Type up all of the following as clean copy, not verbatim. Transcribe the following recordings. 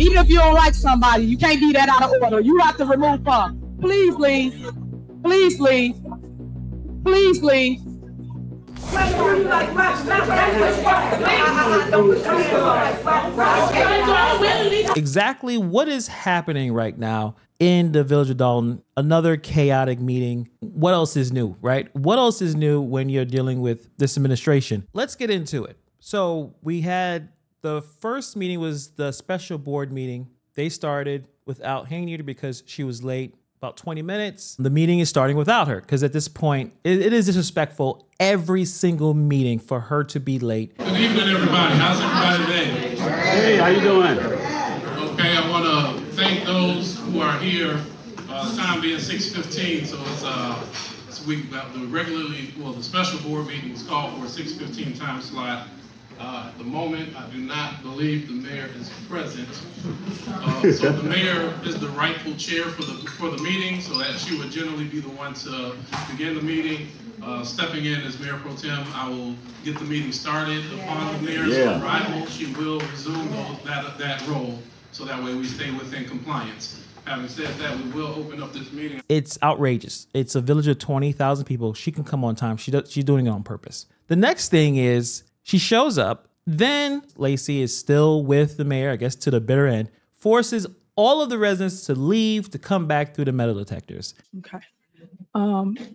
Even if you don't like somebody, you can't be that out of order. You have to remove her. Please leave. Please leave. Please leave. Exactly what is happening right now in the village of Dolton? Another chaotic meeting. What else is new, right? What else is new when you're dealing with this administration? Let's get into it. So we had the first meeting was the special board meeting. They started without Henyard because she was late. About 20 minutes. The meeting is starting without her because at this point, it is disrespectful every single meeting for her to be late. Good evening, everybody. How's everybody today? Hey, how you doing? Okay, I want to thank those who are here. The time being 6:15, so it's the special board meeting was called for a 6:15 time slot. At the moment, I do not believe the mayor is present. So the mayor is the rightful chair for the meeting, so that she would generally be the one to begin the meeting. Stepping in as Mayor Pro Tem, I will get the meeting started. Upon the mayor's arrival, she will resume that role, so that way we stay within compliance. Having said that, we will open up this meeting. It's outrageous. It's a village of 20,000 people. She can come on time. She's doing it on purpose. The next thing is, she shows up, then Lacey is still with the mayor, I guess to the bitter end, forces all of the residents to leave to come back through the metal detectors. Okay.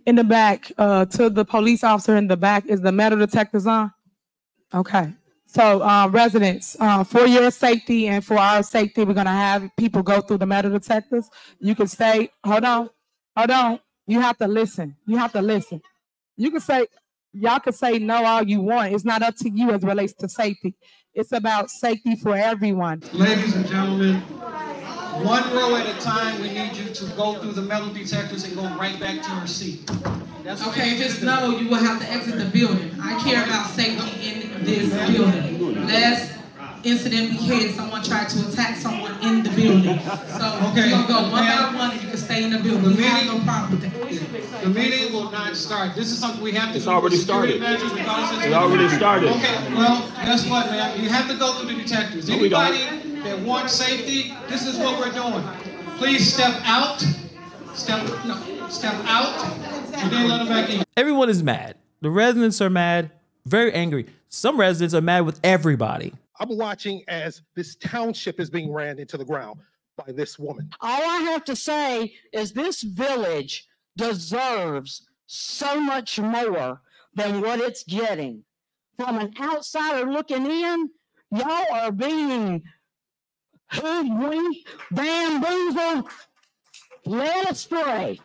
In the back, to the police officer in the back, is the metal detectors on? Okay. So residents, for your safety and for our safety, we're gonna have people go through the metal detectors. You can stay, hold on. You have to listen. You can say, y'all can say no all you want. It's not up to you as it relates to safety. It's about safety for everyone. Ladies and gentlemen, one row at a time, we need you to go through the metal detectors and go right back to your seat. That's okay, just know you will have to exit the building. I care about safety in this building. Last incident we had, someone tried to attack someone in the building. So okay, you're gonna go one by one and you can stay in the building. We have no problem with that. The meeting will not start. This is something we have to do. It's already started. It already started. Okay, well, guess what, man? You have to go through the detectors. Anybody that wants safety, this is what we're doing. Please step out. Step out, and then let them back in. Everyone is mad. The residents are mad, very angry. Some residents are mad with everybody. I'm watching as this township is being ran into the ground by this woman. All I have to say is this village deserves so much more than what it's getting. From an outsider looking in, y'all are being hoodwinked, bamboozled, led astray.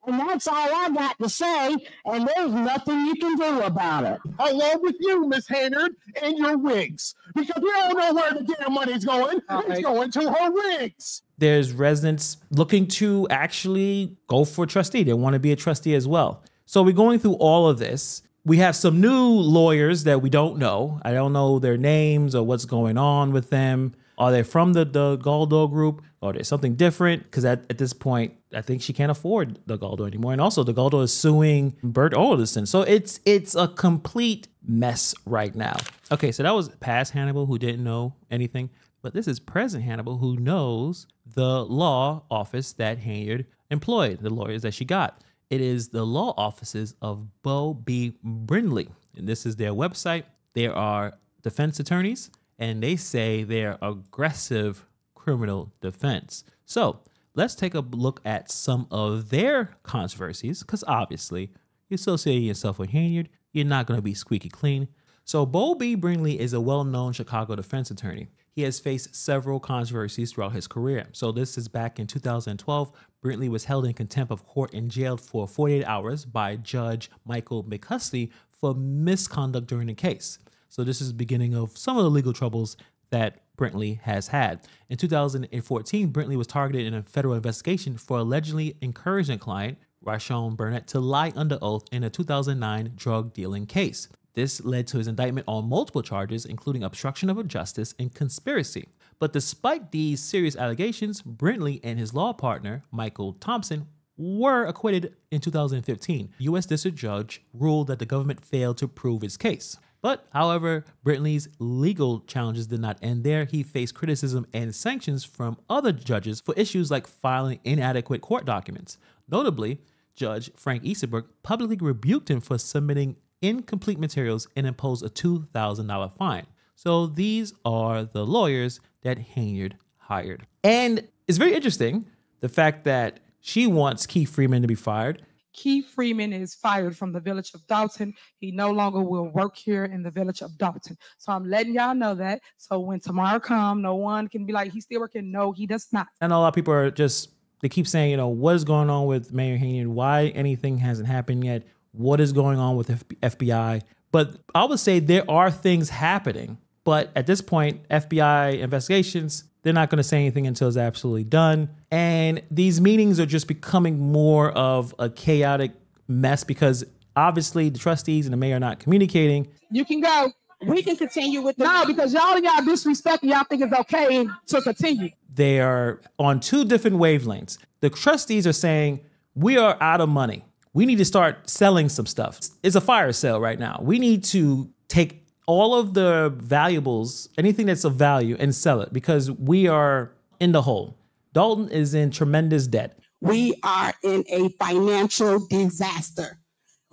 And that's all I got to say, and there's nothing you can do about it. Along with you, Miss Henyard, and your wigs. Because we don't know where the damn money's going. It's going to her wigs. There's residents looking to actually go for trustee. They want to be a trustee as well. So we're going through all of this. We have some new lawyers that we don't know. I don't know their names or what's going on with them. Are they from the Galdo group? Or there's something different? Because at this point, I think she can't afford the Galdo anymore. And also the Galdo is suing Bert Olderson. So it's a complete mess right now. Okay, so that was past Hannibal who didn't know anything. But this is present Hannibal who knows the law office that Henyard employed, the lawyers that she got. It is the law offices of Bo B. Brindley. And this is their website. There are defense attorneys, and they say they're aggressive criminal defense. So let's take a look at some of their controversies, because obviously you associate yourself with Henyard, you're not going to be squeaky clean. So Bo B. Brindley is a well-known Chicago defense attorney. He has faced several controversies throughout his career. So this is back in 2012. Brindley was held in contempt of court and jailed for 48 hours by Judge Michael McCuskey for misconduct during the case. So this is the beginning of some of the legal troubles that Brindley has had. In 2014, Brindley was targeted in a federal investigation for allegedly encouraging a client, Rashawn Burnett, to lie under oath in a 2009 drug dealing case. This led to his indictment on multiple charges, including obstruction of justice and conspiracy. But despite these serious allegations, Brindley and his law partner, Michael Thompson, were acquitted in 2015. U.S. District Judge ruled that the government failed to prove its case. But, however, Brintley's legal challenges did not end there. He faced criticism and sanctions from other judges for issues like filing inadequate court documents. Notably, Judge Frank Easterbrook publicly rebuked him for submitting incomplete materials and imposed a $2,000 fine. So these are the lawyers that Henyard hired. And it's very interesting, the fact that she wants Keith Freeman to be fired. Keith Freeman is fired from the village of Dolton. He no longer will work here in the village of Dolton. So I'm letting y'all know that. So when tomorrow comes, no one can be like, he's still working. No, he does not. And a lot of people are just, they keep saying, you know, what is going on with Mayor Henyard? Why anything hasn't happened yet? What is going on with FBI? But I would say there are things happening. But at this point, FBI investigations, they're not going to say anything until it's absolutely done. And these meetings are just becoming more of a chaotic mess because obviously the trustees and the mayor are not communicating. You can go. We can continue with no, because y'all disrespect and y'all think it's okay to continue. They are on two different wavelengths. The trustees are saying, we are out of money. We need to start selling some stuff. It's a fire sale right now. We need to take all of the valuables, anything that's of value, and sell it because we are in the hole. Dolton is in tremendous debt. We are in a financial disaster.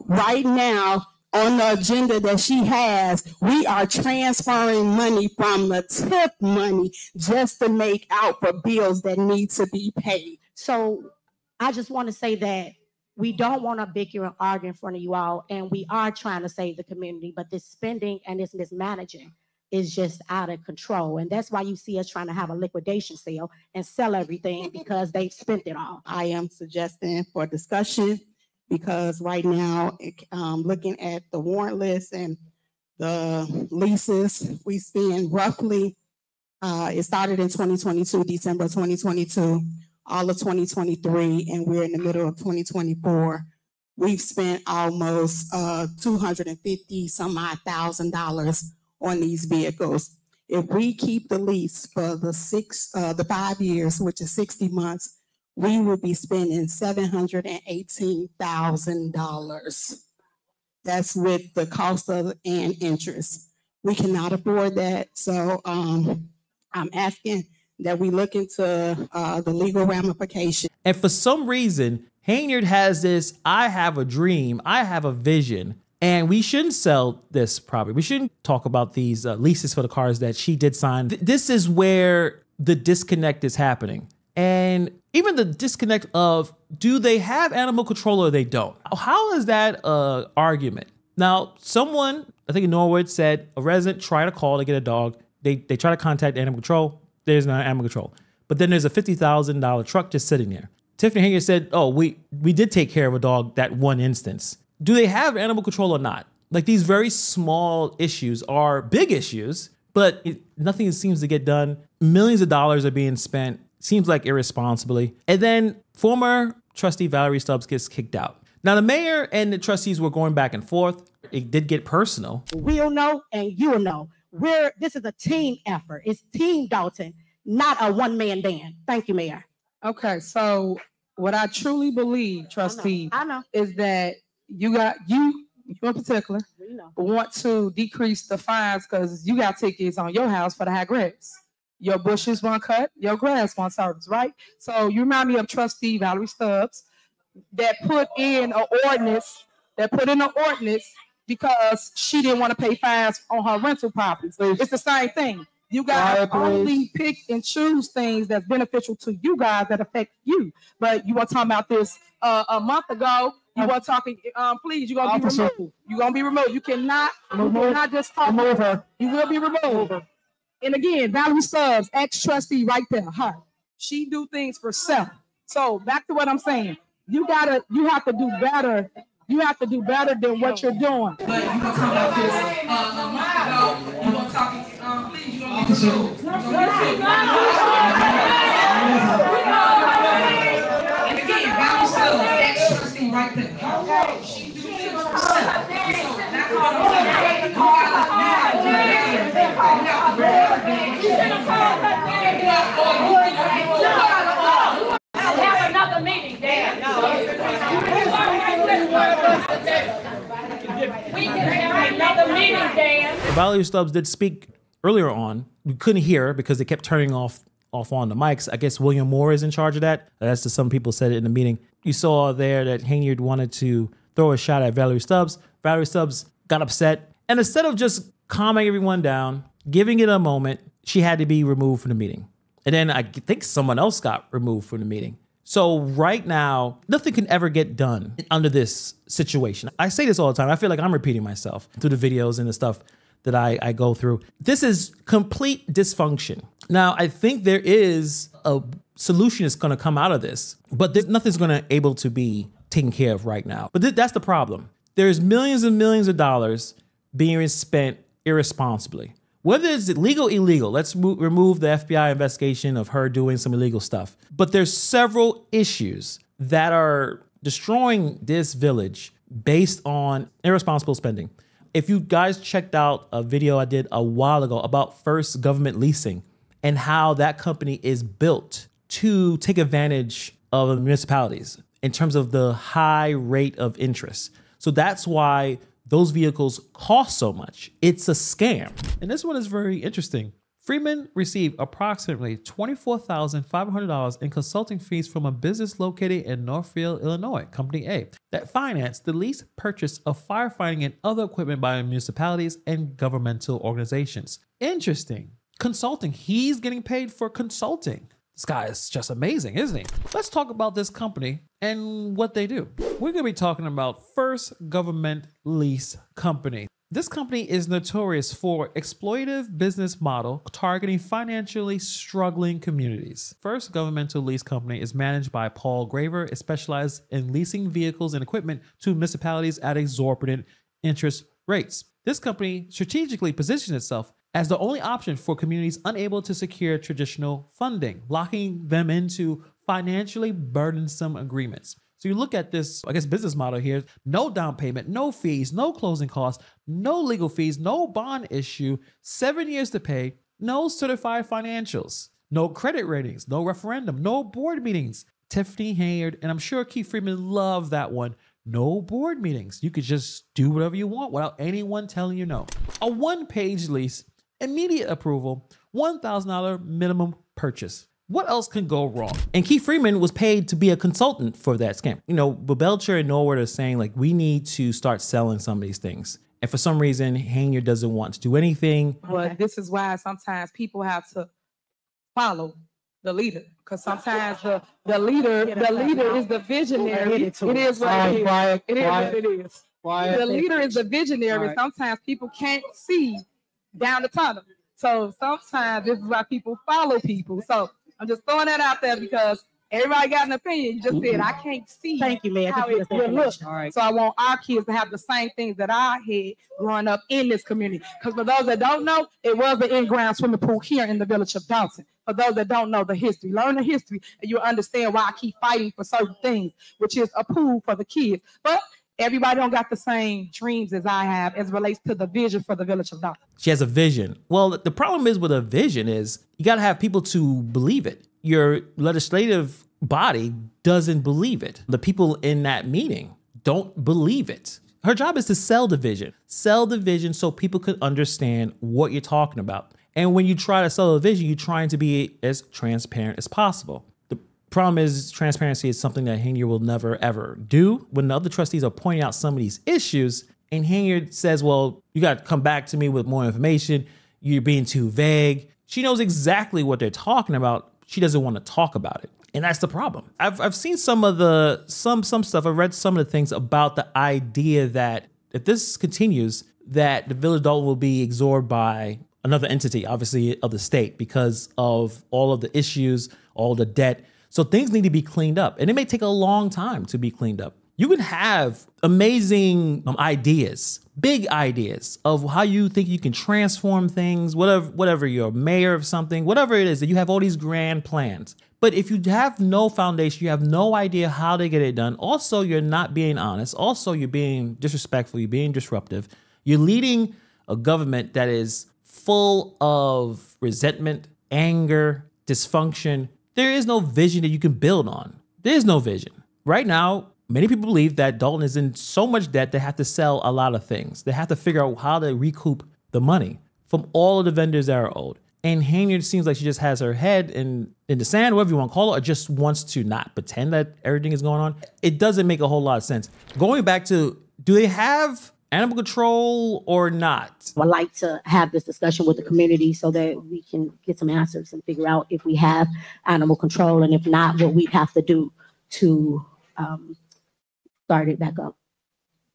Right now, on the agenda that she has, we are transferring money from the tip money just to make out for bills that need to be paid. So I just want to say that we don't want to bicker and argue in front of you all, and we are trying to save the community, but this spending and this mismanaging is just out of control. And that's why you see us trying to have a liquidation sale and sell everything because they've spent it all. I am suggesting for discussion because right now, looking at the warrant list and the leases, we spend roughly, it started in 2022, December 2022. All of 2023, and we're in the middle of 2024. We've spent almost $250 some odd $1,000 on these vehicles. If we keep the lease for the 5 years, which is 60 months, we would be spending $718,000. That's with the cost of and interest. We cannot afford that, so I'm asking that we look into the legal ramifications. And for some reason, Henyard has this, I have a dream, I have a vision, and we shouldn't sell this property. We shouldn't talk about these leases for the cars that she did sign. This is where the disconnect is happening. And even the disconnect of, do they have animal control or they don't? How is that an argument? Now, someone, I think in Norwood, said a resident tried to call to get a dog. They try to contact animal control. There's no animal control. But then there's a $50,000 truck just sitting there. Tiffany Henyard said, oh, we did take care of a dog that one instance. Do they have animal control or not? Like, these very small issues are big issues, but nothing seems to get done. Millions of dollars are being spent, seems like irresponsibly. And then former trustee Valerie Stubbs gets kicked out. Now, the mayor and the trustees were going back and forth. It did get personal. We'll know and you'll know. This is a team effort. It's Team Dolton, not a one-man band. Thank you, Mayor. Okay, so what I truly believe, trustee, I know. is that you in particular want to decrease the fines because you got tickets on your house for the high grass. Your bushes weren't cut, your grass wasn't serviced, right? So you remind me of trustee Valerie Stubbs that put in an ordinance because she didn't want to pay fines on her rental properties. It's the same thing. You guys only pick and choose things that's beneficial to you guys that affect you. But you were talking about this a month ago. You were talking, please, you're going to be removed. You're going to be removed. You cannot just talk. Remove her. You will be removed. And again, Valerie Stubbs, ex-trustee right there, her. She do things for self. So back to what I'm saying. You have to do better. You have to do better than what you're doing. But you gonna talk about this a month ago. You gonna talk, please, you gonna get sued. And again, Valerie Stubbs, ex-trustee right there. She do things for herself. So that's all I'm saying. You gotta do Have another meeting, Dan. We can have another Valerie Stubbs did speak earlier on. We couldn't hear her because they kept turning off on the mics. I guess William Moore is in charge of that. That's just some people said it in the meeting. You saw there that Henyard wanted to throw a shot at Valerie Stubbs. Valerie Stubbs got upset. And instead of just calming everyone down, giving it a moment, she had to be removed from the meeting. And then I think someone else got removed from the meeting. So right now, nothing can ever get done under this situation. I say this all the time. I feel like I'm repeating myself through the videos and the stuff that I go through. This is complete dysfunction. Now, I think there is a solution that's going to come out of this, but nothing's going to able to be taken care of right now. But that's the problem. There's millions and millions of dollars being spent irresponsibly. Whether it's legal, illegal, let's remove the FBI investigation of her doing some illegal stuff. But there's several issues that are destroying this village based on irresponsible spending. If you guys checked out a video I did a while ago about First Government Leasing and how that company is built to take advantage of municipalities in terms of the high rate of interest. So that's why those vehicles cost so much. It's a scam. And this one is very interesting. Freeman received approximately $24,500 in consulting fees from a business located in Northfield, Illinois, Company A, that financed the lease purchase of firefighting and other equipment by municipalities and governmental organizations. Interesting. Consulting. He's getting paid for consulting. This guy is just amazing, isn't he? Let's talk about this company and what they do. We're gonna be talking about First Government Lease Company. This company is notorious for exploitative business model targeting financially struggling communities. First Governmental Lease Company is managed by Paul Graver. It specializes in leasing vehicles and equipment to municipalities at exorbitant interest rates. This company strategically positions itself as the only option for communities unable to secure traditional funding, locking them into financially burdensome agreements. So you look at this, I guess, business model here, no down payment, no fees, no closing costs, no legal fees, no bond issue, 7 years to pay, no certified financials, no credit ratings, no referendum, no board meetings. Tiffany Henyard, and I'm sure Keith Freeman loved that one. No board meetings. You could just do whatever you want without anyone telling you no. A one-page lease, immediate approval, $1,000 minimum purchase. What else can go wrong? And Keith Freeman was paid to be a consultant for that scam. You know, Belcher and Norwood are saying, like, we need to start selling some of these things. And for some reason, Henyard doesn't want to do anything. But this is why sometimes people have to follow the leader. Because sometimes the leader is the visionary. It is what it is. It is what it is. The leader is the visionary. Sometimes people can't see down the tunnel. So sometimes this is why people follow people. So I'm just throwing that out there because everybody got an opinion. You just said, I can't see how it will look. So I want our kids to have the same things that I had growing up in this community. Because for those that don't know, it was an in-ground swimming pool here in the village of Dolton. For those that don't know the history, learn the history and you'll understand why I keep fighting for certain things, which is a pool for the kids. But everybody don't got the same dreams as I have as it relates to the vision for the village of Dolton. She has a vision. Well, the problem is with a vision is you got to have people to believe it. Your legislative body doesn't believe it. The people in that meeting don't believe it. Her job is to sell the vision so people could understand what you're talking about. And when you try to sell a vision, you're trying to be as transparent as possible. Problem is, transparency is something that Henyard will never, ever do. When the other trustees are pointing out some of these issues, and Henyard says, well, you got to come back to me with more information. You're being too vague. She knows exactly what they're talking about. She doesn't want to talk about it. And that's the problem. I've seen some stuff. I've read some of the things about the idea that if this continues, that the village of Dolton will be absorbed by another entity, obviously of the state, because of all of the issues, all the debt. So things need to be cleaned up, and it may take a long time to be cleaned up. You can have amazing ideas, big ideas of how you think you can transform things, whatever you're a mayor of something, whatever it is, that you have all these grand plans. But if you have no foundation, you have no idea how to get it done. Also, you're not being honest. Also, you're being disrespectful. You're being disruptive. You're leading a government that is full of resentment, anger, dysfunction. There is no vision that you can build on. There is no vision. Right now, many people believe that Dolton is in so much debt they have to sell a lot of things. They have to figure out how to recoup the money from all of the vendors that are owed. And Henyard seems like she just has her head in the sand, whatever you want to call it, or just wants to not pretend that everything is going on. It doesn't make a whole lot of sense. Going back to, do they have animal control or not? I'd like to have this discussion with the community so that we can get some answers and figure out if we have animal control, and if not, what we have to do to start it back up.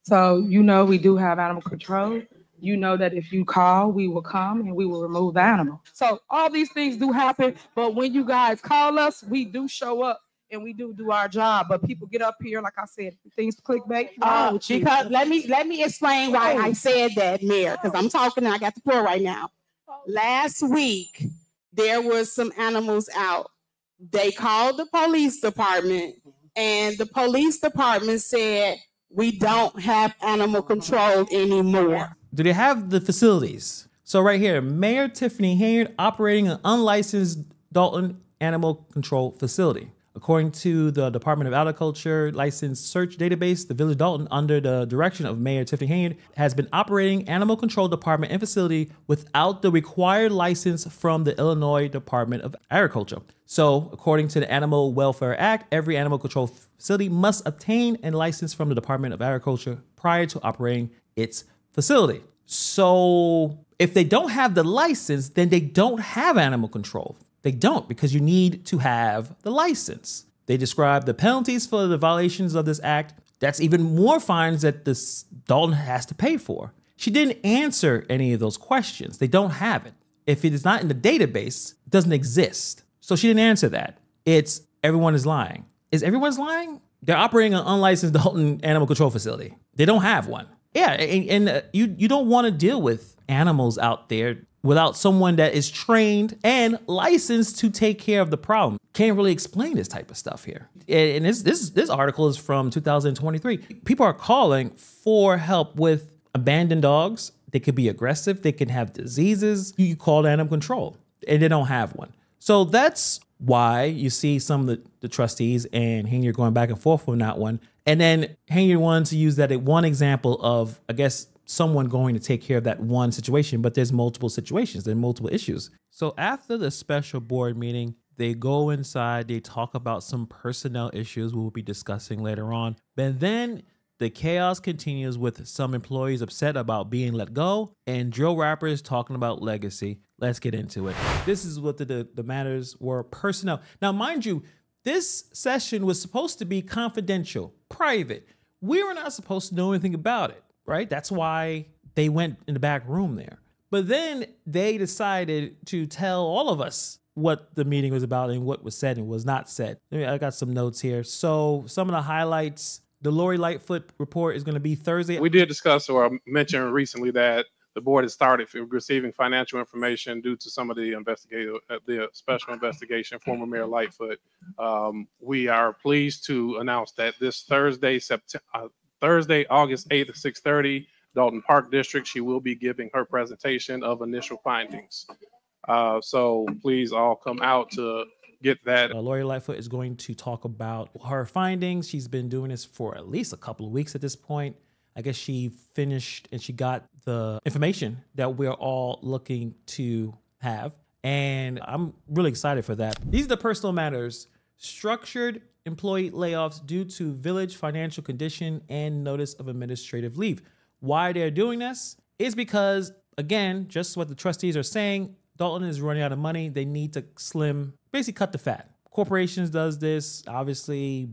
So, you know, we do have animal control. You know that if you call, we will come and we will remove the animal. So all these things do happen, but when you guys call us, we do show up and we do our job. But people get up here, like I said, things clickbait. Because let me explain why I said that, Mayor, because I'm talking and I got the floor right now. Last week, there was some animals out. They called the police department, and the police department said, we don't have animal control anymore. Do they have the facilities? So right here, Mayor Tiffany Henyard operating an unlicensed Dolton animal control facility. According to the Department of Agriculture licensed search database, the Village Dolton, under the direction of Mayor Tiffany Henyard, has been operating animal control department and facility without the required license from the Illinois Department of Agriculture. So according to the Animal Welfare Act, every animal control facility must obtain a license from the Department of Agriculture prior to operating its facility. So if they don't have the license, then they don't have animal control. They don't, because you need to have the license. They describe the penalties for the violations of this act. That's even more fines that this Dolton has to pay for. She didn't answer any of those questions. They don't have it. If it is not in the database, it doesn't exist. So she didn't answer that. It's everyone is lying. Is everyone's lying? They're operating an unlicensed Dolton animal control facility. They don't have one. Yeah, and you don't want to deal with animals out there without someone that is trained and licensed to take care of the problem. Can't really explain this type of stuff here. And this article is from 2023. People are calling for help with abandoned dogs. They could be aggressive. They can have diseases. You call animal control, and they don't have one. So that's why you see some of the trustees and Henyard going back and forth on that one. And then Henyard wanted to use that one example of, I guess, someone going to take care of that one situation, but there's multiple situations, there's multiple issues. So after the special board meeting, they go inside, they talk about some personnel issues we'll be discussing later on. But then the chaos continues with some employees upset about being let go and drill rappers talking about legacy. Let's get into it. This is what the matters were: personnel. Now, mind you, this session was supposed to be confidential, private. We were not supposed to know anything about it, right? That's why they went in the back room there. But then they decided to tell all of us what the meeting was about and what was said and was not said. I got some notes here. So some of the highlights: the Lori Lightfoot report is going to be Thursday. We did discuss or mention recently that the board has started receiving financial information due to some of the special investigation, former Mayor Lightfoot. We are pleased to announce that this Thursday, August 8th at 6:30, Dolton Park District, she will be giving her presentation of initial findings. So please all come out to get that. Lori Lightfoot is going to talk about her findings. She's been doing this for at least a couple of weeks at this point. I guess she finished and she got the information that we're all looking to have. And I'm really excited for that. These are the personal matters: structured employee layoffs due to village financial condition and notice of administrative leave. Why they're doing this is because, again, just what the trustees are saying, Dolton is running out of money. They need to basically cut the fat. Corporations does this, obviously,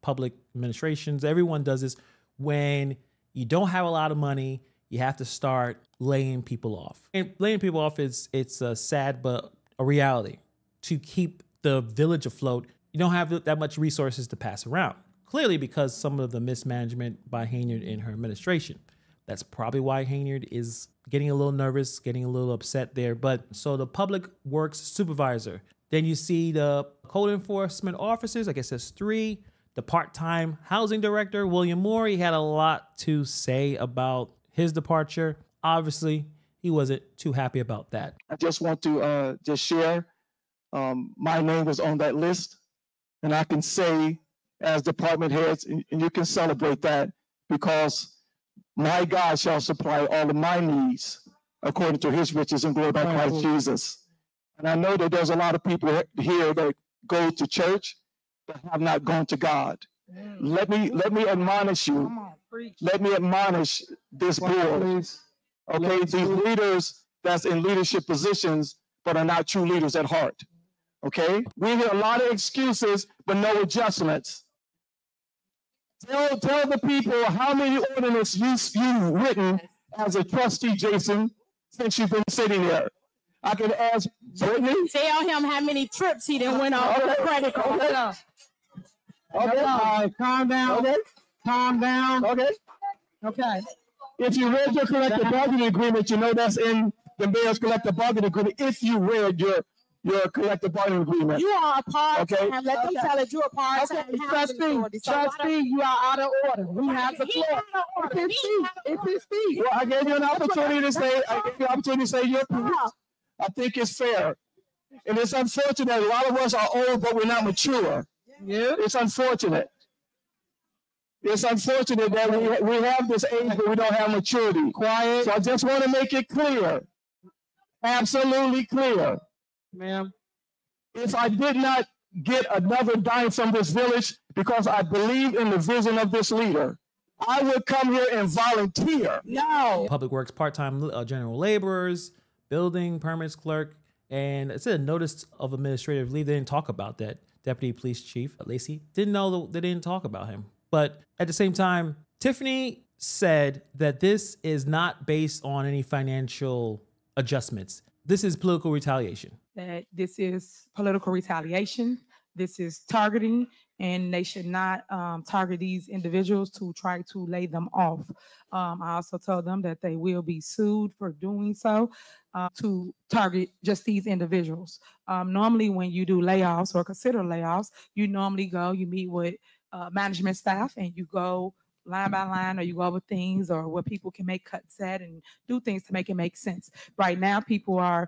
public administrations, everyone does this. When you don't have a lot of money, you have to start laying people off. And laying people off it's sad, but a reality. To keep the village afloat, you don't have that much resources to pass around. Clearly because some of the mismanagement by Henyard in her administration. That's probably why Henyard is getting a little nervous, getting a little upset there. But so the public works supervisor, then you see the code enforcement officers, I guess there's 3. The part-time housing director, William Moore, he had a lot to say about his departure. Obviously, he wasn't too happy about that. I just want to just share, my name was on that list, and I can say as department heads, and you can celebrate that, because my God shall supply all of my needs according to his riches and glory by Christ Jesus. And I know that there's a lot of people here that go to church that have not gone to God. Let me admonish you. Let me admonish this board. Okay, these leaders that's in leadership positions but are not true leaders at heart. Okay, we hear a lot of excuses but no adjustments. Tell the people how many ordinances you've written as a trustee, Jason, since you've been sitting there. I can ask Brittany. Tell him how many trips he done went on the credit card. Okay. All right, calm down. Okay. Calm down. Okay. Okay. If you read your collective bargaining agreement, you know that's in the mayor's collective bargaining agreement. If you read your collective bargaining agreement. You are a part-time. Okay. Let them tell it you're a part-time. Okay, trustee, you are out of order. We have the floor. It's his speech. Well, I gave you an opportunity to say, your piece. I think it's fair. And it's unfortunate. A lot of us are old, but we're not mature. Yeah. It's unfortunate. It's unfortunate that we have this age, but we don't have maturity. Quiet. So I just want to make it clear. Absolutely clear. Ma'am. If I did not get another dime from this village because I believe in the vision of this leader, I would come here and volunteer. No. Public Works part-time general laborers, building permits clerk, and it said a notice of administrative leave. They didn't talk about that. Deputy Police Chief Lacey didn't know they didn't talk about him. But at the same time, Tiffany said that this is not based on any financial adjustments. This is political retaliation. That this is political retaliation. This is targeting, and they should not target these individuals to try to lay them off. I also told them that they will be sued for doing so, to target just these individuals. Normally when you do layoffs or consider layoffs, you normally go, you meet with management staff and you go line by line, or you go over things or where people can make cuts at and do things to make it make sense. Right now, people are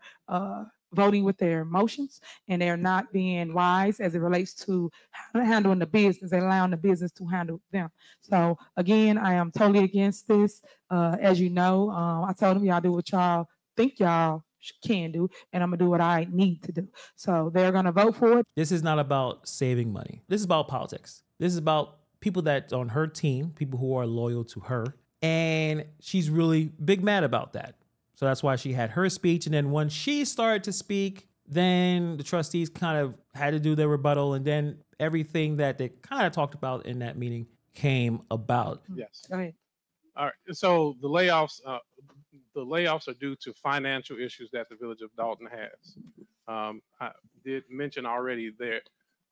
voting with their emotions, and they're not being wise as it relates to handling the business and allowing the business to handle them. So again, I am totally against this. As you know, I told them y'all do what y'all think y'all can do, and I'm gonna do what I need to do. So they're gonna vote for it. This is not about saving money. This is about politics. This is about people that on her team, people who are loyal to her, and she's really big mad about that. So that's why she had her speech. And then when she started to speak, then the trustees kind of had to do their rebuttal. And then everything that they kind of talked about in that meeting came about. Yes. Go ahead. All right. So the layoffs are due to financial issues that the village of Dolton has. I did mention already that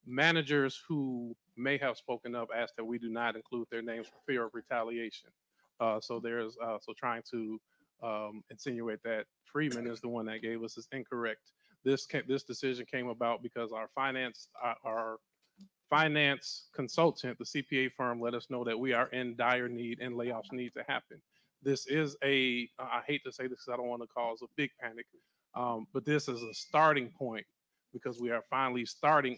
managers who may have spoken up asked that we do not include their names for fear of retaliation. So there's trying to insinuate that Freeman is the one that gave us is incorrect. This decision came about because our finance consultant, the CPA firm, let us know that we are in dire need and layoffs need to happen. This is I hate to say this because I don't want to cause a big panic, but this is a starting point because we are finally starting.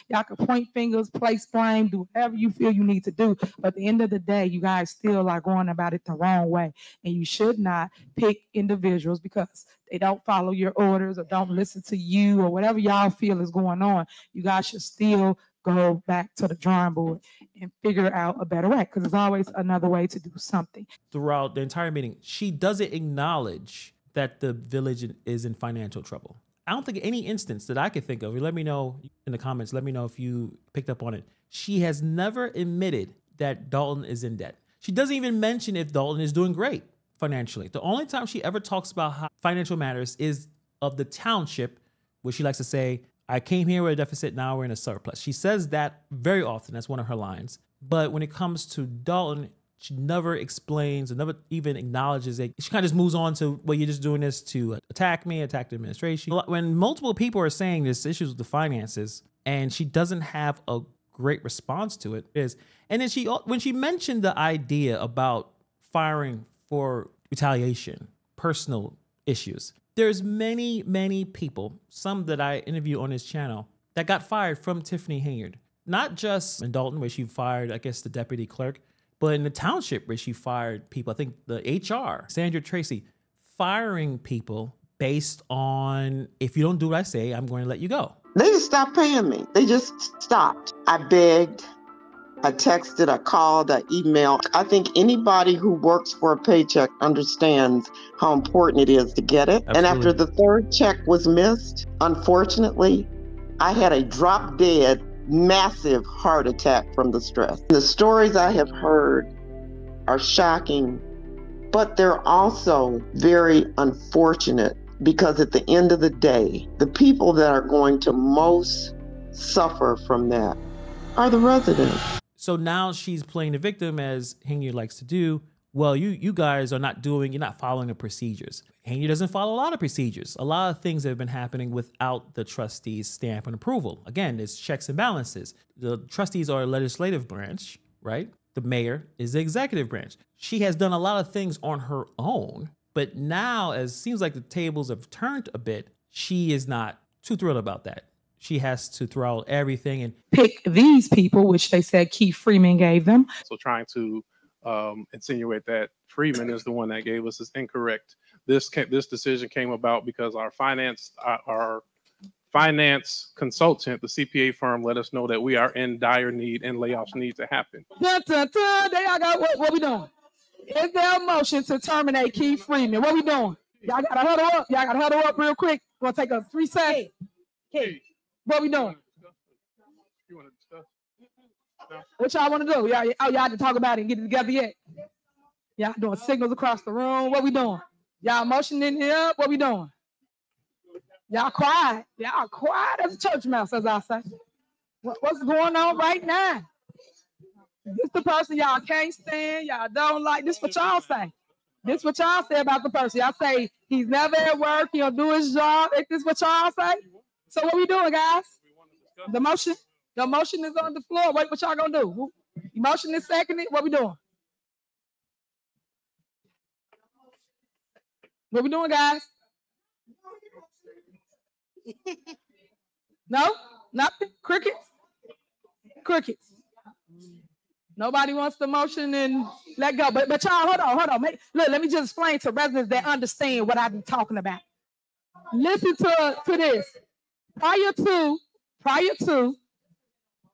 Y'all can point fingers, place blame, do whatever you feel you need to do. But at the end of the day, you guys still are going about it the wrong way. And you should not pick individuals because they don't follow your orders or don't listen to you or whatever y'all feel is going on. You guys should still go back to the drawing board and figure out a better way, because there's always another way to do something. Throughout the entire meeting, she doesn't acknowledge that the village is in financial trouble. I don't think any instance that I could think of, let me know in the comments, let me know if you picked up on it. She has never admitted that Dolton is in debt. She doesn't even mention if Dolton is doing great financially. The only time she ever talks about how financial matters is of the township, where she likes to say, I came here with a deficit, now we're in a surplus. She says that very often. That's one of her lines. But when it comes to Dolton, she never explains or never even acknowledges it. She kind of just moves on to, well, you're just doing this to attack me, attack the administration. When multiple people are saying there's issues with the finances and she doesn't have a great response to it, and then when she mentioned the idea about firing for retaliation, personal issues, there's many, many people, some that I interview on this channel, that got fired from Tiffany Henyard. not just in Dolton where she fired, I guess, the deputy clerk, but in the township where she fired people. I think the HR, Sandra Tracy, firing people based on, if you don't do what I say, I'm going to let you go. They just stopped paying me. They just stopped. I begged, I texted, I called, I emailed. I think anybody who works for a paycheck understands how important it is to get it. Absolutely. And after the third check was missed, unfortunately, I had a drop dead, massive heart attack from the stress. The stories I have heard are shocking, but they're also very unfortunate because at the end of the day, the people that are going to most suffer from that are the residents. So now she's playing the victim, as Henyard likes to do. Well, you guys are you're not following the procedures. Henyard doesn't follow a lot of procedures. A lot of things have been happening without the trustees' stamp and approval. Again, there's checks and balances. The trustees are a legislative branch, right? The mayor is the executive branch. She has done a lot of things on her own, but now, as it seems like the tables have turned a bit, she is not too thrilled about that. She has to throw out everything and pick these people, which they said Keith Freeman gave them. So trying to insinuate that Freeman is the one that gave us is incorrect. This decision came about because our finance consultant, the CPA firm, let us know that we are in dire need and layoffs need to happen. Dun, dun, dun. There y'all go. What we doing? Is there a motion to terminate Keith Freeman? What we doing? Y'all gotta huddle up. Y'all gotta huddle up real quick. We're gonna take a 3 seconds. Hey. What we doing? You want to discuss? What y'all want to do? Y'all to talk about it and get it together yet? Y'all doing signals across the room. What we doing? Y'all motioning it up. What we doing? Y'all quiet. Y'all quiet as a church mouse, as I say. What's going on right now? This the person y'all can't stand. Y'all don't like. This what y'all say. This what y'all say about the person. Y'all say he's never at work. He don't do his job. Is this what y'all say? So what we doing, guys? The motion is on the floor. What y'all gonna do? The motion is seconded. What we doing? What we doing, guys? No? Nothing? Crickets? Crickets. Nobody wants the motion and let go. But y'all, hold on. Look, let me just explain to residents that understand what I be talking about. Listen to this. Prior to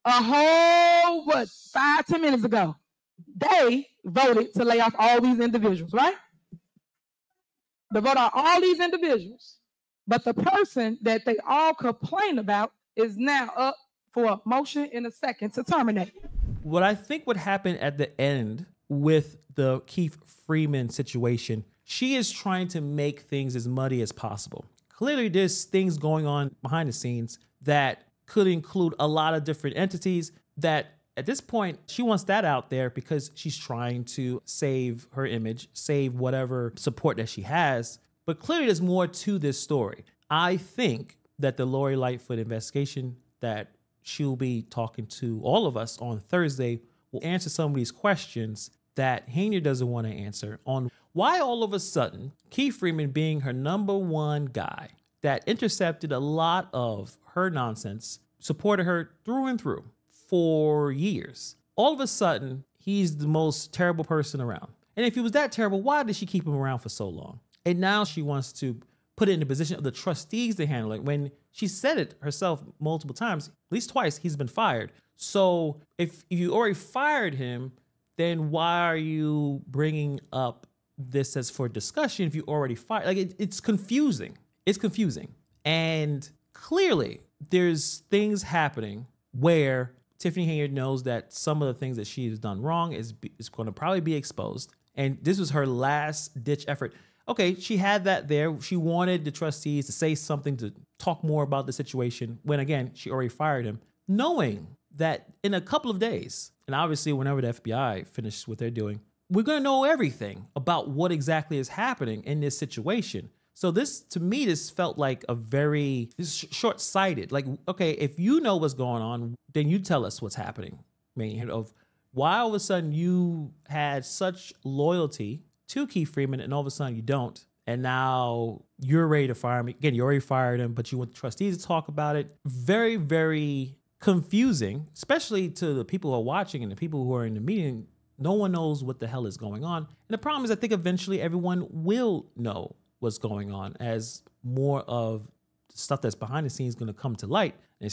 a whole, 5-10 minutes ago, they voted to lay off all these individuals, right? They voted on all these individuals, but the person that they all complain about is now up for a motion in a second to terminate. What I think would happen at the end with the Keith Freeman situation, she is trying to make things as muddy as possible. Clearly, there's things going on behind the scenes that could include a lot of different entities that at this point, she wants that out there because she's trying to save her image, save whatever support that she has. But clearly, there's more to this story. I think that the Lori Lightfoot investigation that she'll be talking to all of us on Thursday will answer some of these questions that Henyard doesn't want to answer on why all of a sudden Keith Freeman, being her #1 guy that intercepted a lot of her nonsense, supported her through and through for years, all of a sudden he's the most terrible person around. And if he was that terrible, why did she keep him around for so long? And now she wants to put it in the position of the trustees to handle it when she said it herself multiple times, at least twice, he's been fired. So if you already fired him, then why are you bringing up this as for discussion if you already fired? Like it's confusing. It's confusing. And clearly there's things happening where Tiffany Henyard knows that some of the things that she has done wrong is going to probably be exposed. And this was her last ditch effort. Okay, she had that there. She wanted the trustees to say something, to talk more about the situation when, again, she already fired him, knowing that in a couple of days, and obviously whenever the FBI finishes what they're doing, we're going to know everything about what exactly is happening in this situation. So this, to me, this felt like a very short-sighted. Like, okay, if you know what's going on, then you tell us what's happening. I mean, of why all of a sudden you had such loyalty to Keith Freeman and all of a sudden you don't. And now you're ready to fire him. Again, you already fired him, but you want the trustees to talk about it. Very, very confusing, especially to the people who are watching and the people who are in the meeting. No one knows what the hell is going on. And the problem is, I think eventually everyone will know what's going on as more of the stuff that's behind the scenes is going to come to light. And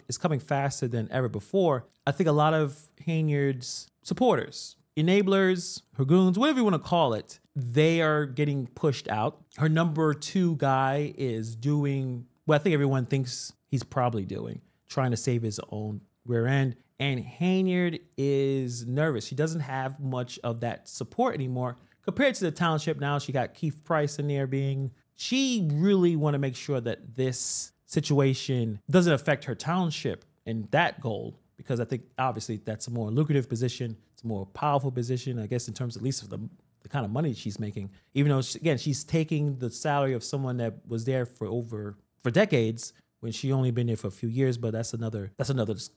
it's coming faster than ever before. I think a lot of Henyard's supporters, enablers, her goons, whatever you want to call it, they are getting pushed out. Her number 2 guy is doing what I think everyone thinks he's probably doing, trying to save his own rear end. And Henyard is nervous. She doesn't have much of that support anymore compared to the township. Now she got Keith Price in there she really want to make sure that this situation doesn't affect her township and that goal, because I think obviously that's a more lucrative position. It's a more powerful position, I guess, in terms at least of the kind of money she's making, even though she's taking the salary of someone that was there for decades when she only been there for a few years. But that's another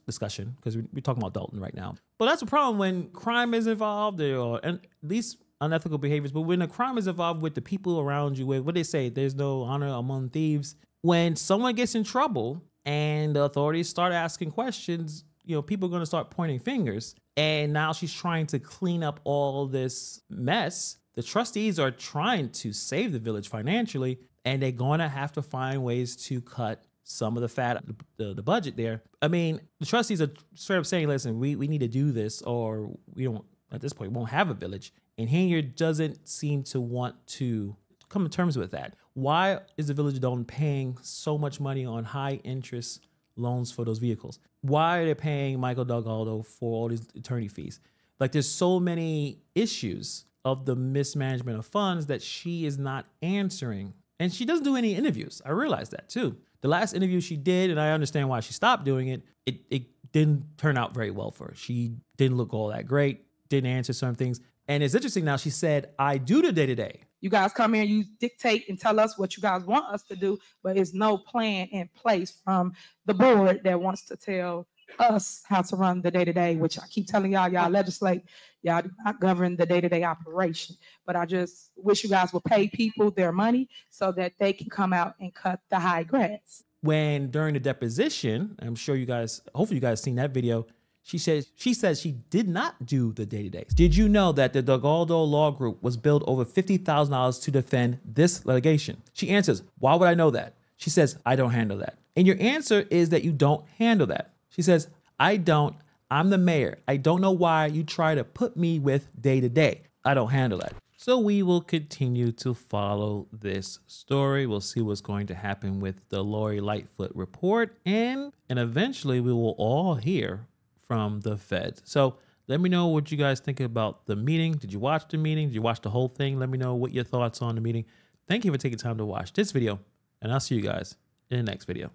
discussion, because we're talking about Dolton right now. But that's a problem when crime is involved, or at least unethical behaviors. But when a crime is involved with the people around you, with what they say, there's no honor among thieves. When someone gets in trouble and the authorities start asking questions, people are going to start pointing fingers. And now she's trying to clean up all this mess. The trustees are trying to save the village financially, and they're going to have to find ways to cut some of the fat, the budget there. I mean, the trustees are straight up saying, listen, we need to do this, or we don't, at this point, won't have a village. And Henyard doesn't seem to want to come to terms with that. Why is the village of Dolton paying so much money on high interest loans for those vehicles? Why are they paying Michael Delgado for all these attorney fees? Like, there's so many issues of the mismanagement of funds that she is not answering. And she doesn't do any interviews. I realize that too. The last interview she did, and I understand why she stopped doing it, it didn't turn out very well for her. She didn't look all that great, didn't answer some things. And it's interesting now, she said, I do the day-to-day. You guys come here, you dictate and tell us what you guys want us to do, but there's no plan in place from the board that wants to tell us how to run the day-to-day, which I keep telling y'all legislate, y'all do not govern the day-to-day operation. But I just wish you guys would pay people their money so that they can come out and cut the high grass. When during the deposition, I'm sure you guys, hopefully you guys seen that video, she says she did not do the day-to-day. Did you know that the Delgado Law Group was billed over $50,000 to defend this litigation? She answers, why would I know that? She says, I don't handle that. And your answer is that you don't handle that. She says, I don't. I'm the mayor. I don't know why you try to put me with day-to-day. I don't handle that. So we will continue to follow this story. We'll see what's going to happen with the Lori Lightfoot report. And eventually we will all hear from the feds. So let me know what you guys think about the meeting. Did you watch the meeting? Did you watch the whole thing? Let me know what your thoughts on the meeting. Thank you for taking time to watch this video, and I'll see you guys in the next video.